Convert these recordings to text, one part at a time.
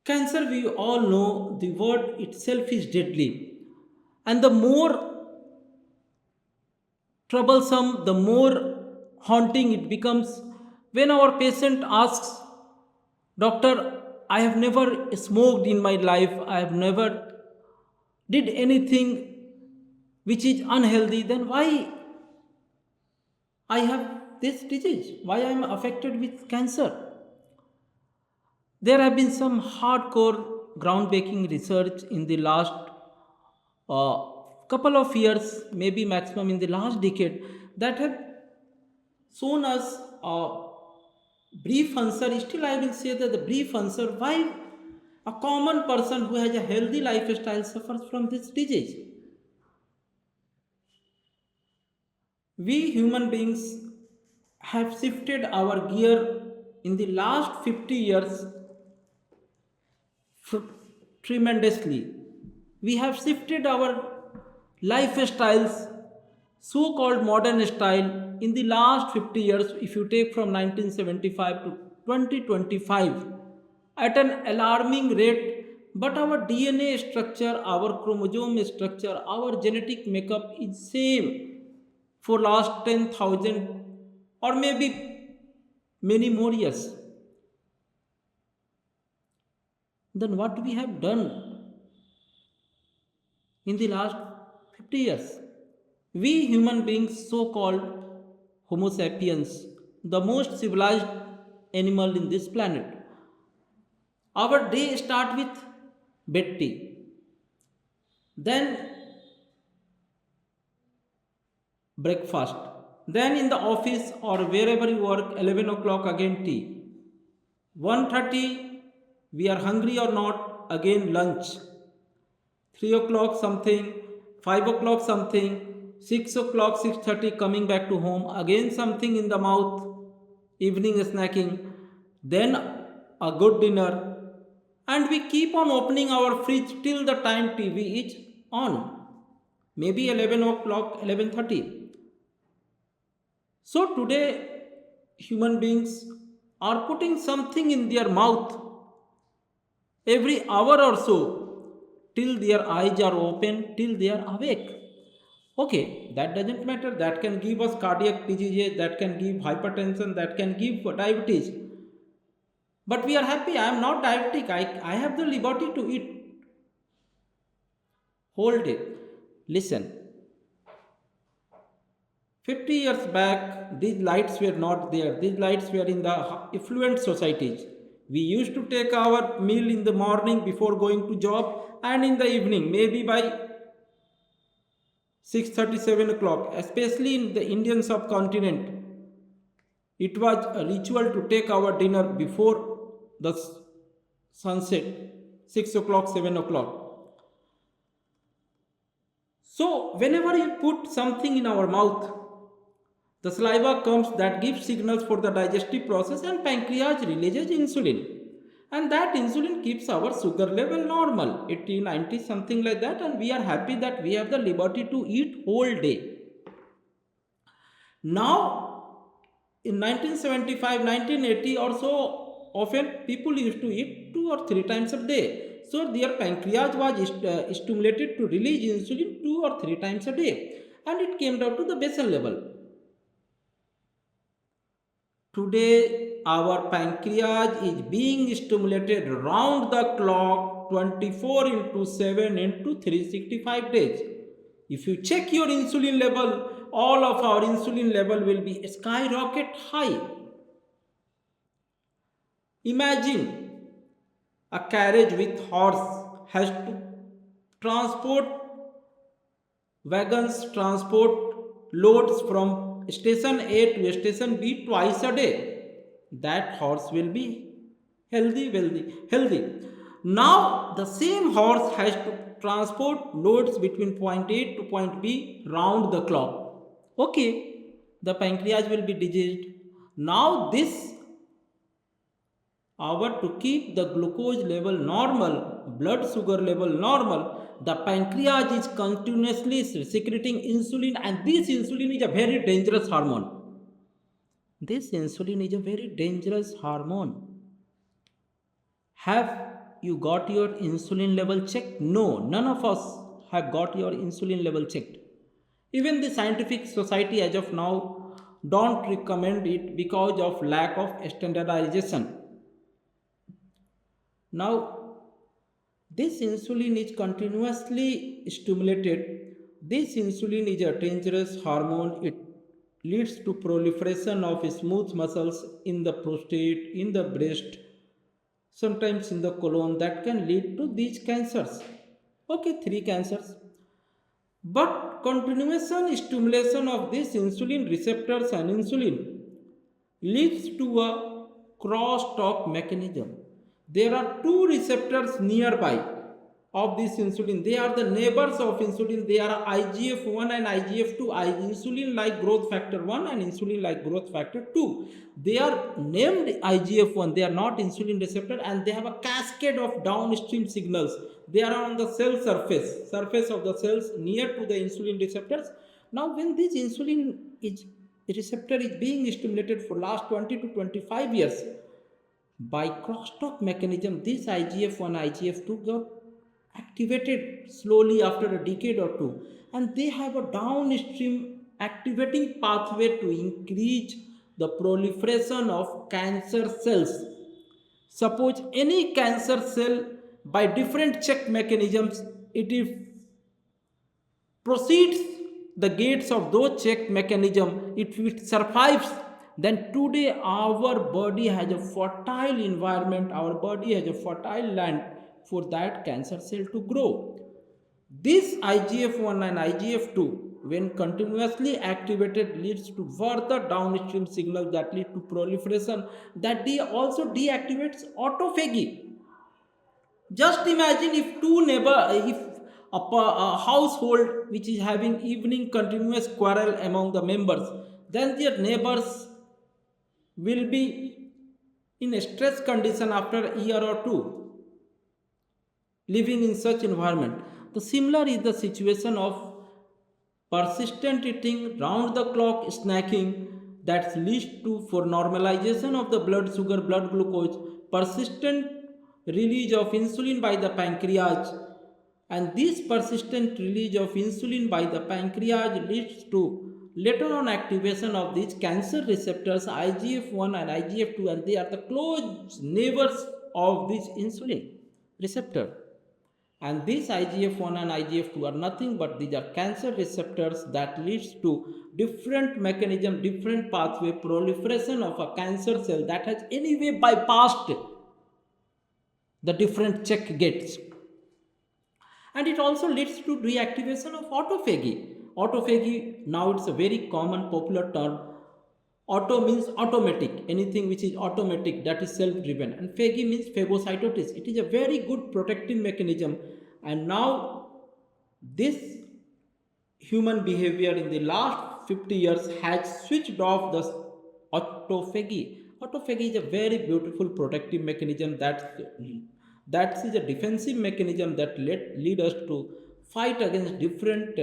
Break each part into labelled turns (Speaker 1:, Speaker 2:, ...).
Speaker 1: Cancer, we all know the word itself is deadly. And the more troublesome, the more haunting it becomes when our patient asks, Doctor, I have never smoked in my life, I have never did anything which is unhealthy, then why I have this disease? Why I am affected with cancer? There have been some hardcore groundbreaking research in the last couple of years, maybe maximum in the last decade, that have shown us a brief answer. Still, I will say that the brief answer why a common person who has a healthy lifestyle suffers from this disease. We human beings have shifted our gear in the last 50 years tremendously. We have shifted our lifestyles, so called modern style, in the last 50 years. If you take from 1975 to 2025, at an alarming rate, but our DNA structure, our chromosome structure, our genetic makeup is same for last 10,000 or maybe many more years. Then what we have done in the last 50 years? We human beings, so called Homo sapiens, the most civilized animal in this planet, our day start with bed tea, then breakfast, then in the office or wherever you work, 11 o'clock again tea, 1:30 we are hungry or not, again lunch, 3 o'clock something, 5 o'clock something, 6 o'clock, 6:30 coming back to home, again something in the mouth, evening snacking, then a good dinner, and we keep on opening our fridge till the time TV is on, maybe 11 o'clock, 11:30. So today, human beings are putting something in their mouth every hour or so till their eyes are open, till they are awake. Okay, that doesn't matter. That can give us cardiac diseases, that can give hypertension, that can give diabetes. But we are happy. I am not diabetic. I have the liberty to eat whole day. Listen, 50 years back, these lights were not there. These lights were in the affluent societies. We used to take our meal in the morning before going to job and in the evening, maybe by 6:30, 7 o'clock, especially in the Indian subcontinent. It was a ritual to take our dinner before the sunset, 6 o'clock, 7 o'clock. So, whenever you put something in our mouth, the saliva comes that gives signals for the digestive process, and pancreas releases insulin. And that insulin keeps our sugar level normal, 80, 90, something like that. And we are happy that we have the liberty to eat whole day. Now, in 1975, 1980 or so, often people used to eat 2 or 3 times a day. So their pancreas was stimulated to release insulin 2 or 3 times a day, and it came down to the basal level. Today, our pancreas is being stimulated round the clock 24 into 7 into 365 days. If you check your insulin level, all of our insulin level will be skyrocket high. Imagine a carriage with horse has to transport wagons, transport loads from station A to station B twice a day. That horse will be healthy. Now the same horse has to transport loads between point A to point B round the clock. Okay, the pancreas will be diseased. Now this hour to keep the glucose level normal, blood sugar level normal, the pancreas is continuously secreting insulin, and this insulin is a very dangerous hormone. This insulin is a very dangerous hormone. Have you got your insulin level checked? No, none of us have got your insulin level checked. Even the scientific society as of now don't recommend it because of lack of standardization. Now, this insulin is continuously stimulated. This insulin is a dangerous hormone. It leads to proliferation of smooth muscles in the prostate, in the breast, sometimes in the colon that can lead to these cancers. Okay, three cancers. But continuation stimulation of these insulin receptors and insulin leads to a crosstalk mechanism. There are two receptors nearby of this insulin. They are the neighbors of insulin. They are IGF-1 and IGF-2. Insulin like growth factor 1 and insulin like growth factor 2. They are named IGF-1. They are not insulin receptor, and they have a cascade of downstream signals. They are on the cell surface of the cells near to the insulin receptors. Now when this insulin is receptor is being stimulated for last 20 to 25 years by crosstalk mechanism, this IGF-1 IGF-2 got activated slowly after a decade or two, and they have a downstream activating pathway to increase the proliferation of cancer cells. Suppose any cancer cell by different check mechanisms, it is proceeds the gates of those check mechanism, if it survives, then today our body has a fertile environment, our body has a fertile land for that cancer cell to grow. This IGF-1 and IGF-2 when continuously activated leads to further downstream signals that lead to proliferation, that also deactivates autophagy. Just imagine if if a household which is having evening continuous quarrel among the members, then their neighbors will be in a stress condition after a year or two, living in such environment. The similar is the situation of persistent eating, round the clock snacking that leads to for normalization of the blood sugar, blood glucose, persistent release of insulin by the pancreas, and this persistent release of insulin by the pancreas leads to later on activation of these cancer receptors IGF-1 and IGF-2, and they are the close neighbors of this insulin receptor. And these IGF-1 and IGF-2 are nothing but these are cancer receptors that leads to different mechanism, different pathway, proliferation of a cancer cell that has anyway bypassed the different check gates. And it also leads to reactivation of autophagy. Autophagy, now it's a very common popular term. Auto means automatic, anything which is automatic, that is self-driven, and phagy means phagocytosis. It is a very good protective mechanism, and now this human behavior in the last 50 years has switched off the autophagy. Autophagy is a very beautiful protective mechanism that is a defensive mechanism that lead us to fight against different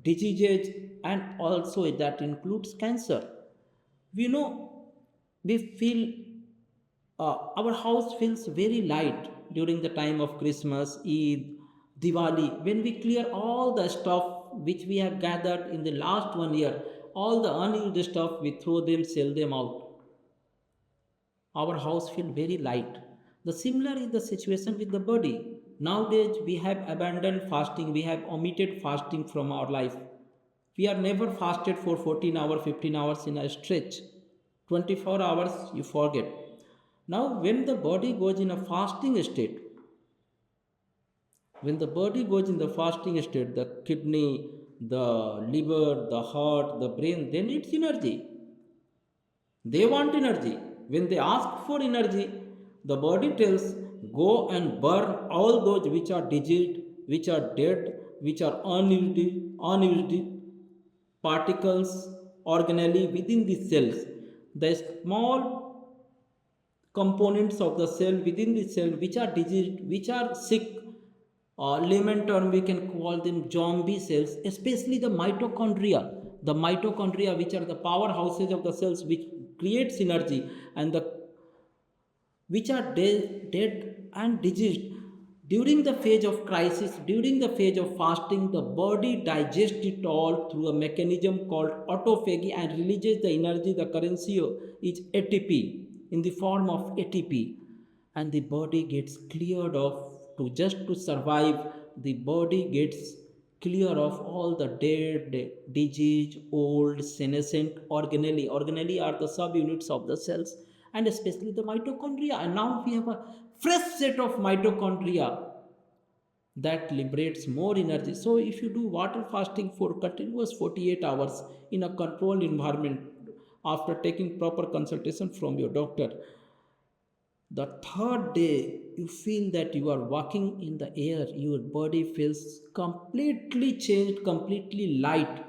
Speaker 1: diseases, and also that includes cancer. We know, we feel our house feels very light during the time of Christmas, Eid, Diwali, when we clear all the stuff which we have gathered in the last 1 year, all the unused stuff, we throw them, sell them out. Our house feels very light. The similar is the situation with the body. Nowadays we have abandoned fasting, we have omitted fasting from our life. We are never fasted for 14 hours, 15 hours in a stretch. 24 hours you forget. Now when the body goes in a fasting state, the kidney, the liver, the heart, the brain, they need energy. They want energy. When they ask for energy, the body tells, go and burn all those which are diseased, which are dead, which are unused particles, organelle within the cells. The small components of the cell within the cell which are diseased, which are sick, layman term we can call them zombie cells, especially the mitochondria. The mitochondria, which are the powerhouses of the cells which creates energy, and the which are dead and diseased. During the phase of crisis, during the phase of fasting, the body digests it all through a mechanism called autophagy and releases the energy. The currency is ATP in the form of ATP, and the body gets cleared of to just to survive. The body gets clear of all the dead, disease, old, senescent organelle. Organelle are the subunits of the cells, and especially the mitochondria. And now we have a fresh set of mitochondria that liberates more energy. So, if you do water fasting for continuous 48 hours in a controlled environment after taking proper consultation from your doctor, the third day you feel that you are walking in the air, your body feels completely changed, completely light.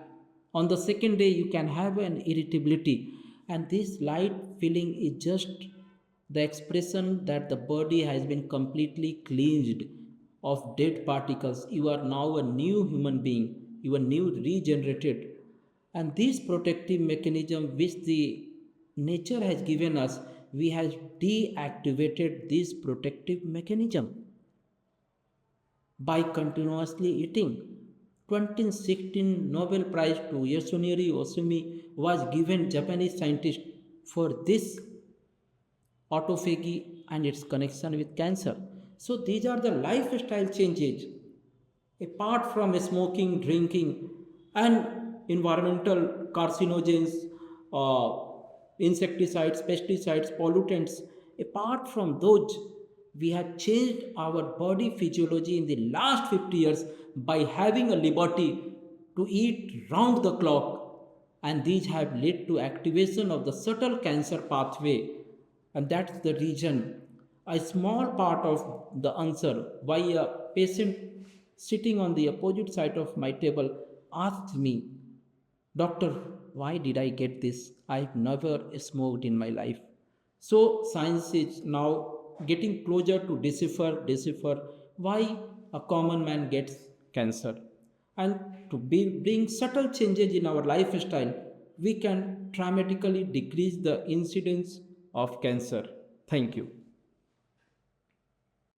Speaker 1: On the second day, you can have an irritability, and this light feeling is just the expression that the body has been completely cleansed of dead particles. You are now a new human being, you are new regenerated. And this protective mechanism which the nature has given us, we have deactivated this protective mechanism by continuously eating. 2016 Nobel Prize to Yasunori Osumi was given Japanese scientist for this autophagy and its connection with cancer. So these are the lifestyle changes apart from smoking, drinking, and environmental carcinogens, insecticides, pesticides, pollutants. Apart from those, we have changed our body physiology in the last 50 years by having a liberty to eat round the clock, and these have led to activation of the subtle cancer pathway. And that's the reason a small part of the answer why a patient sitting on the opposite side of my table asked me, Doctor, why did I get this? I've never smoked in my life. So science is now getting closer to decipher why a common man gets cancer. And to bring subtle changes in our lifestyle, we can dramatically decrease the incidence of cancer. Thank you.